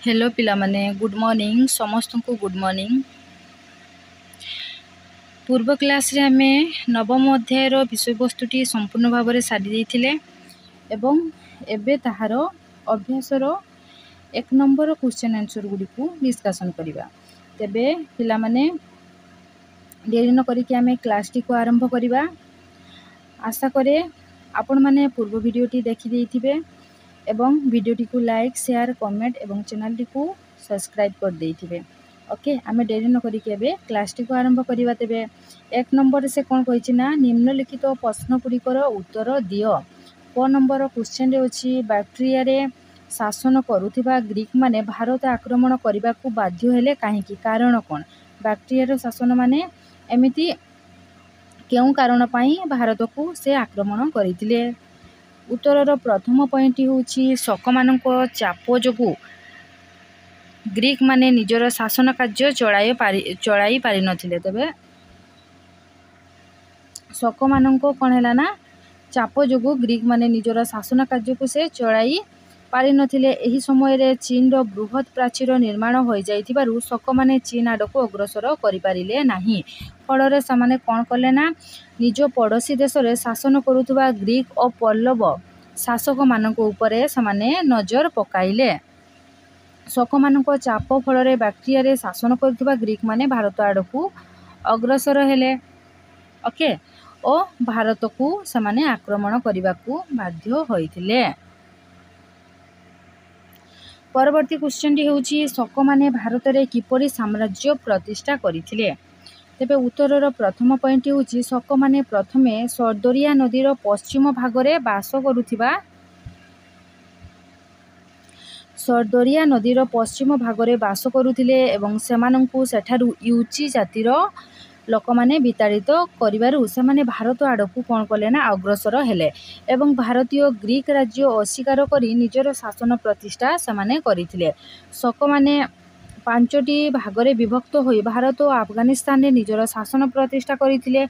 Hello पिला माने good morning समस्त को गुड मॉर्निंग। पूर्व क्लास रे आमे नवम अध्याय रो विषय वस्तुटी संपूर्ण भाव में सारी देथिले एवं एबे ताहार अभ्यास रो 1 नंबर क्वेश्चन आंसर गुडी को डिस्कशन करिबा। तेबे पिला माने देरी न करी कि आमे क्लास टी को आरंभ करिबा। आशा करे आपण माने पूर्व वीडियोटी देखि देथिबे एवं वीडियोटी को लाइक शेयर कमेंट एवं चैनल टी को सब्सक्राइब कर देथिबे। ओके आमे देरी न करी के क्लास टी को आरंभ करिबा। तेबे 1 नंबर से कोन कहिछि ना निम्नलिखित प्रश्न गुड़िकर उत्तर दियो। क नंबर क्वेश्चन रे अछि बैक्टेरिया रे शासन करुथिबा ग्रीक माने भारत आक्रमण करिबा को बाध्य हेले काहेकि कारण कोन। बैक्टेरिया रे शासन माने एमिति केउ कारण पई भारत को से आक्रमण करिथिले। उत्तर प्रथम पॉइंट होछि शक मानक चाप जोगु ग्रीक माने निजर शासन कार्य चलाई पारि नथिले। तबे शक मानक कोन हैला ना चाप जोगु ग्रीक माने निजर शासन कार्य को से चलाई पारि नथिले। एही समय रे चीन रो बृहत प्राचीर निर्माण होई जाइथिबारु शक माने चीन आडको अग्रसर करि पारिले नाही। फଳରେ समाने कोन कले ना निज पड़ोसी देश रे शासन करुथबा ग्रीक और पल्लव शासक मानक उपरे समाने नजर पकाइले। शक मानक चाप फଳରେ बैक्टेरिया रे शासन करुथबा ग्रीक माने भारत आडको अग्रसर हेले। ओके ओ भारत को समाने आक्रमण करिबा को बाध्य होइथिले। परवर्ती क्वेश्चन टी होछि शक माने भारत रे किपरि साम्राज्य प्रतिष्ठा करिथिले। तेबे उत्तर प्रथम पॉइंट होछि शक माने प्रथमे सरदरिया नदी रो पश्चिम भाग रे बास करुथिबा सरदरिया नदी रो पश्चिम भाग रे बास करुथिले एवं सेमानंकु सेठारु यूची जातिर लोक माने विताड़ित करिवारु सेमाने भारत आडकु कोन कले ना अग्रसर हेले एवं भारतीय ग्रीक राज्य अस्वीकार करी निजर शासन प्रतिष्ठा सेमाने करिथिले। शक माने 5टी भागरे विभक्त होई भारत और अफगानिस्तान रे निजर शासन प्रतिष्ठा करिथिले।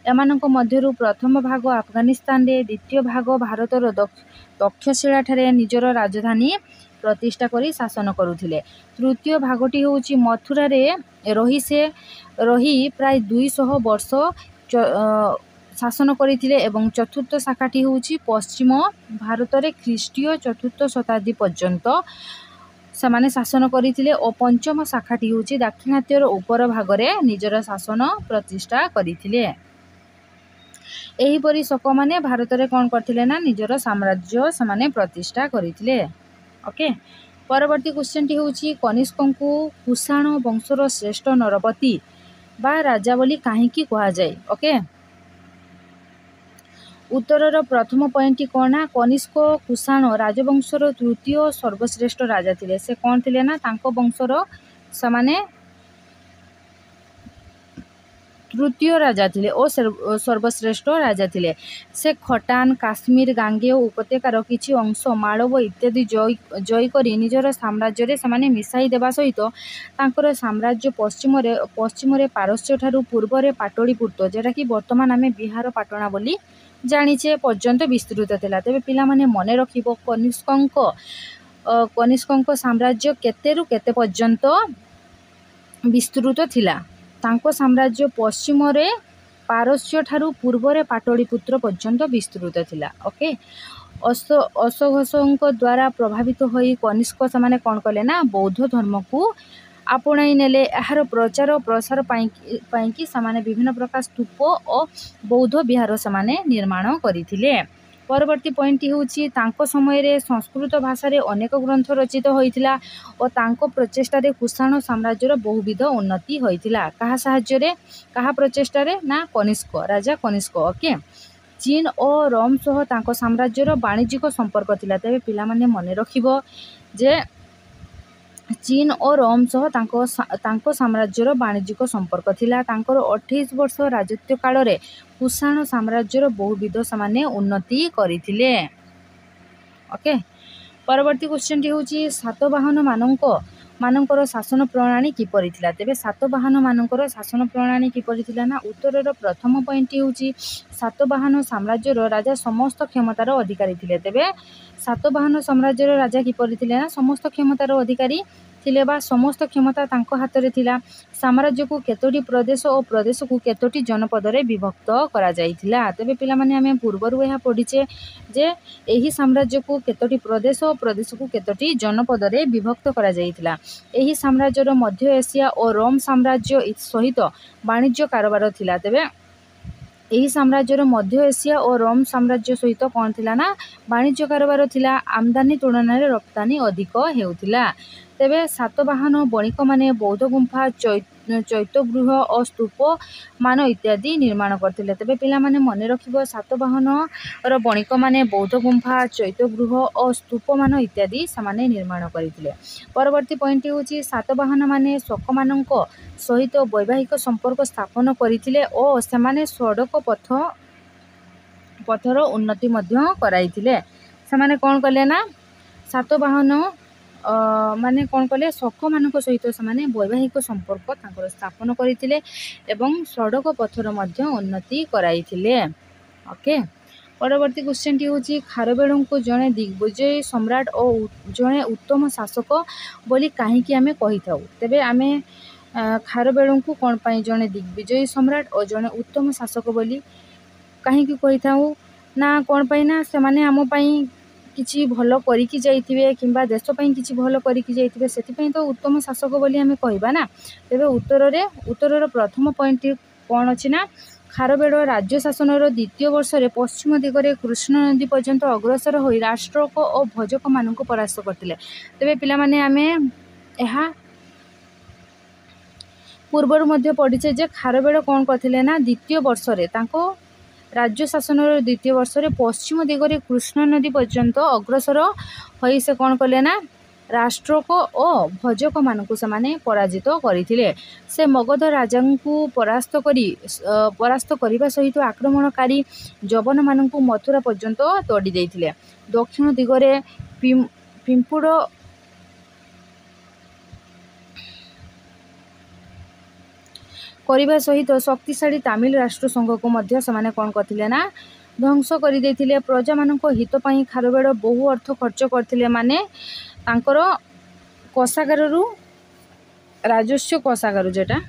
एमानंक मध्यरु प्रथम भाग अफगानिस्तान रे द्वितीय भाग भारतर तक्षशिला ठारे निजर राजधानी प्रतिष्ठा करी शासन करुथिले। तृतीय भागटी होछि मथुरा रे रही प्राय 200 वर्ष शासन करिथिले एवं चतुर्थ शाखाटी होछि पश्चिम भारत रे ख्रीष्टीय चतुर्थ शताब्दी पर्यंत समाने शासन करिथिले और पंचम शाखाटी होछि दक्षिणात्यर ऊपर भागरे निजर शासन प्रतिष्ठा करिथिले। एही परि शक माने भारत रे कोन करथिले ना निजर साम्राज्य समाने प्रतिष्ठा करिथिले। ओके परवर्ती क्वेश्चन टी होछि कनिष्कंकु कुषाण वंशर श्रेष्ठ नरपति बा राजा बोली काहेकि कहा जाय। ओके उत्तर प्रथम पॉइंट कोना कनिष्क कुषाण राजवंशर तृतीय सर्वश्रेष्ठ राजा थिले। से कोन थिले ना तांको वंशर समाने तृतीय राजा थिले और सर्वश्रेष्ठ राजा थिले। से खटान काश्मीर गांगेय उपत्यकार किछि अंश मालव इत्यादि जय करी निजर साम्राज्य रे समाने मिसाई देबा सहित तांकर साम्राज्य पश्चिम रे पारस्य ठारू पूर्व रे पाटलिपुत्र जेटा कि वर्तमान आमे बिहार पाटना बोली जानिचे पर्यंत विस्तृत थिला। तबे पिला माने मने रखिबो कनिष्कंक साम्राज्य केतेरु केते पर्यंत विस्तृत थिला। तांको साम्राज्य पश्चिम रे पारस्य ठारू पूर्व रे पाटलिपुत्र पर्यंत विस्तृत थिला। ओके अशोक द्वारा प्रभावित होई कनिष्क समाने कोन कले ना बौद्ध धर्म को आपणाई नेले। एहार प्रचार प्रसार पाई समाने विभिन्न प्रकार स्तूप और बौद्ध विहार समाने निर्माण करिथिले। परवर्ती पॉइंट होछि तांको समय रे संस्कृत भाषा रे अनेक ग्रंथ रचित होइथिला और तांको प्रचेष्टा रे कुषाण साम्राज्य रो बहुविध उन्नति होइथिला। कहा सहाय्य रे कहा प्रचेष्टा रे ना कनिष्क राजा कनिष्क। ओके चीन और रोम सह तांको साम्राज्य रो वाणिज्यिक संपर्क थिला। तबे पिला माने मने रखिबो जे चीन और रोम सह तांको साम्राज्य रो वाणिज्यिक संपर्क थिला। तांकर 28 वर्ष राजत्व काल रे कुषाण साम्राज्य रो बहुविध समाने उन्नति करिथिले। ओके परवर्ती क्वेश्चन टी होछि सातवाहन मानंक मानकर शासन प्रणाली किपरि थिला तेबे सातवाहन मानकर शासन प्रणाली किपरि थिला ना उत्तरर प्रथम पॉइंट होउची सातवाहन साम्राज्यर राजा समस्त क्षमतार अधिकारी थिले तेबे सातवाहन साम्राज्यर राजा किपरि थिले ना समस्त क्षमतार अधिकारी थिले बा समस्त क्षमता तांको हातरे थिला साम्राज्य को केतोटी प्रदेश और प्रदेश को केतोटी जनपद रे विभक्त करा जाइथिला तेबे पिला माने हमें पूर्वरु एहा पढिचे जे एही साम्राज्य को केतोटी प्रदेश और प्रदेश को केतोटी जनपद रे विभक्त करा जाइथिला एही साम्राज्यर मध्य एशिया और रोम साम्राज्य सहित वाणिज्य कारोबार थिला तेबे एही साम्राज्यर मध्य एशिया और रोम साम्राज्य सहित कौन थिला ना वाणिज्य कारोबार थिला आमदानी तुलना रे रप्तानी अधिक हेउथिला तेबे सातवाहन बणिक माने बौद्ध गुंफा चैत्यगृह और स्तूप मान इत्यादि निर्माण करथिले तेबे पिला माने मने रखिबो सातवाहन रो बणिक माने बौद्ध गुंफा चैत्यगृह और स्तूप मान इत्यादि समाने निर्माण करथिले परवर्ती पॉइंट होची सातवाहन माने शोक माननको सहित वैवाहिक संपर्क स्थापन करथिले और समाने सड़क पथर उन्नति मध्य कराइथिले समाने कोन कले ना सातवाहन माने कौन कले शोक मान सहित से वैवाहिक संपर्क स्थापन करते एवं सड़क पथर मध्य उन्नति कराइथिले ओके परवर्ती क्वेश्चन टी होची खारवेल को जड़े दिग्विजयी सम्राट और जड़े उत्तम शासक बोली कहीं आमे कही थाउ तेबे आमे खारवेल को कौन पाई जड़े दिग्विजयी सम्राट और जड़े उत्तम शासक बोली कहीं कही थाउ ना कौन पाई ना से माने आम पाई किछि भलो करिकी जाइथिबे किंबा देश पई किछि भलो करिकी जाइथिबे सेति पई तो उत्तम शासक बोली हमें कहबा ना तेबे उत्तरर प्रथम पॉइंट कोन अछि ना खारवेल राज्य शासनर द्वितीय वर्ष रे पश्चिम दिगरे कृष्ण नदी पर्यंत अग्रसर होई राष्ट्रक और भजक मानक परास्त करथिले तेबे पिला माने हमें एहा पूर्वर मध्य पढिचे जे खारवेल कोन करथिले ना द्वितीय वर्ष रे तांको राज्य शासन द्वितीय वर्ष रे पश्चिम दिगरे कृष्ण नदी पर्यंत अग्रसर होई से कौन कले ना राष्ट्रक और भजक मानक से पराजित करथिले से मगध राजा को परास्त करने सहित आक्रमणकारी जवन मानक मथुरा पर्यंत तोड़ी देथिले दक्षिण दिगरे पिंपुड़ करने सहित शक्तिशाली तमिल राष्ट्र संघ को मध्य समाने कौन करथिले ना ध्वंस कर देथिले प्रजा मानक हित पई खारवेल बहु अर्थ खर्च करथिले माने तांकर कोषागार रु राजस्व कोषागार जेटा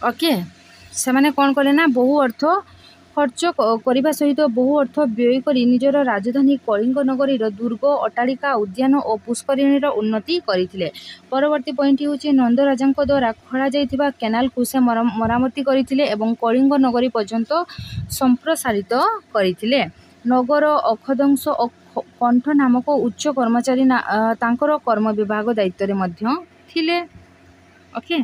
ओके से माने कौन कले ना बहु अर्थ खर्च करने सहित बहु अर्थ व्यय करी निजर राजधानी कलिंग नगरीर दुर्ग अट्टालिका उद्यान और पुष्करिणीर उन्नति करथिले परवर्ती पॉइंट होची नंद राजा द्वारा खोला जाइथिबा केनाल को से मरामती करथिले एवं कलिंग नगरी पर्यंत संप्रसारित करथिले नगर अखदंश और कंठ नामक उच्च कर्मचारी तांकर कर्म विभाग दायित्व रे मध्य थिले ओके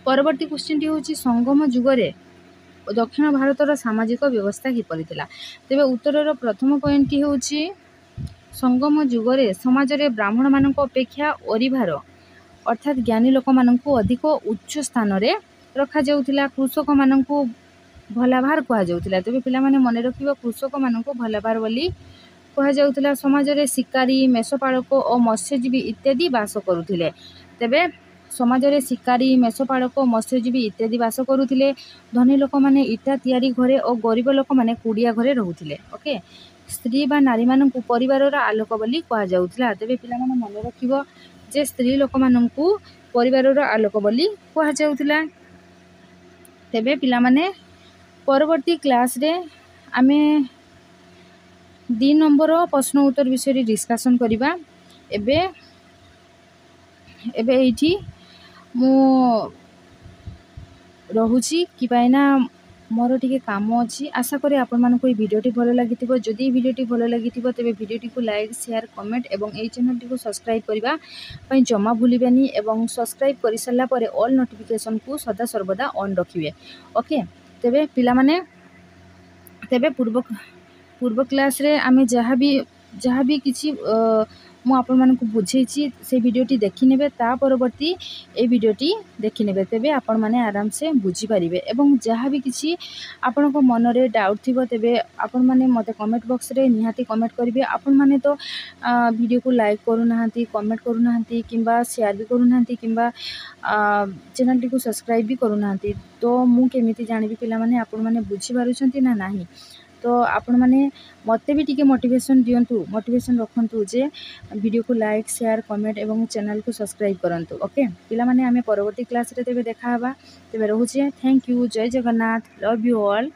परवर्ती क्वेश्चन टी होची संगम जुगरे दक्षिण भारतर सामाजिक व्यवस्था किपरि थिला तेबे उत्तरर प्रथम पॉइंट होची संगम जुगरे समाज रे ब्राह्मण मानक अपेक्षा ओरिभार अर्थात ज्ञानी लोक मानक अधिक उच्च स्थान रे रखा जाउथिला कृषक मानक भलाभार कहा जाउथिला तेबे पिला माने मने रखिबो कृषक मानक भलाभार बोली कहा जाउथिला समाज रे शिकारी मेषपालक और मत्स्यजीवी इत्यादि वास करुथिले तेबे समाज रे शिकारी मेषपालक मत्स्यजीवी इत्यादि वास करुथिले धनी लोक माने इटा तैयारी घरे और गरीब लोक माने कुड़िया घरे रहुथिले ओके स्त्री बा नारी मानकु परिवारर आलोक बोली कहा जाउथिला तेबे पिला माने मने रखिबो जे स्त्री लोक मानकु परिवारर आलोक बोली कहा जाउथिला तेबे पिला माने परवर्ती क्लास रे आमे 2 नंबर प्रश्न उत्तर विषय डिस्कशन करिबा एबे एठी मु रहुची कि पाइना मोर टिके काम अच्छी आशा करी आपण मानक ये वीडियोटी भल लगी जदि वीडियोटी भल लगी तेबे वीडियोटी को लाइक शेयर कमेंट एवं ये चैनल टी को सब्सक्राइब करने जमा भूलिबानी एवं सब्सक्राइब कर सारा पर ऑल नोटिफिकेशन को सदा सर्वदा ऑन रखिए ओके तेबे पिला माने तेबे पूर्व क्लास रे आमे जहाँ भी किछि ମୁଁ ଆପଣମାନଙ୍କୁ ବୁଝେଇଛି ସେ ଭିଡ଼ିଓଟି ଦେଖିନେବେ, ତା ପରବର୍ତ୍ତୀ এই ଭିଡ଼ିଓଟି ଦେଖିନେବେ, ତେବେ ଆପଣମାନେ ଆରାମସେ ବୁଝିପାରିବେ। ଏବଂ ଯାହା ବି କିଛି ଆପଣଙ୍କ ମନରେ ଡାଉଟ୍ ଥିବ ତେବେ ଆପଣମାନେ ମୋତେ କମେଣ୍ଟ ବକ୍ସରେ ନିହାତି କମେଣ୍ଟ କରିବେ। ଆପଣମାନେ ତ ଭିଡ଼ିଓକୁ ଲାଇକ୍ କରୁନାହାନ୍ତି, କମେଣ୍ଟ କରୁନାହାନ୍ତି, କିମ୍ବା ସେୟାର ବି କରୁନାହାନ୍ତି, କିମ୍ବା ଚ୍ୟାନେଲଟିକୁ ସବସ୍କ୍ରାଇବ୍ ବି କରୁନାହାନ୍ତି। ତ ମୁଁ କେମିତି ଜାଣିବି ପିଲାମାନେ ଆପଣମାନେ ବୁଝିପାରୁଛନ୍ତି ନା ନାହିଁ? ତ ଆପଣମାନେ ମୋତେ ବି ଟିକେ ମୋଟିଭେସନ୍ ଦିଅନ୍ତୁ, ମୋଟିଭେସନ୍ ରଖନ୍ତୁ ଯେ ଭିଡ଼ିଓକୁ ଲାଇକ୍, ସେୟାର, କମେଣ୍ଟ ଏବଂ ଚ୍ୟାନେଲକୁ ସବସ୍କ୍ରାଇବ୍ କରନ୍ତୁ। ଓକେ ପିଲାମାନେ, ଆମେ ପରବର୍ତ୍ତୀ କ୍ଲାସ୍ରେ ତେବେ ଦେଖା ହେବା। ତେବେ ରହୁଛି। Thank you. ଜୟ ଜଗନ୍ନାଥ। Love you all.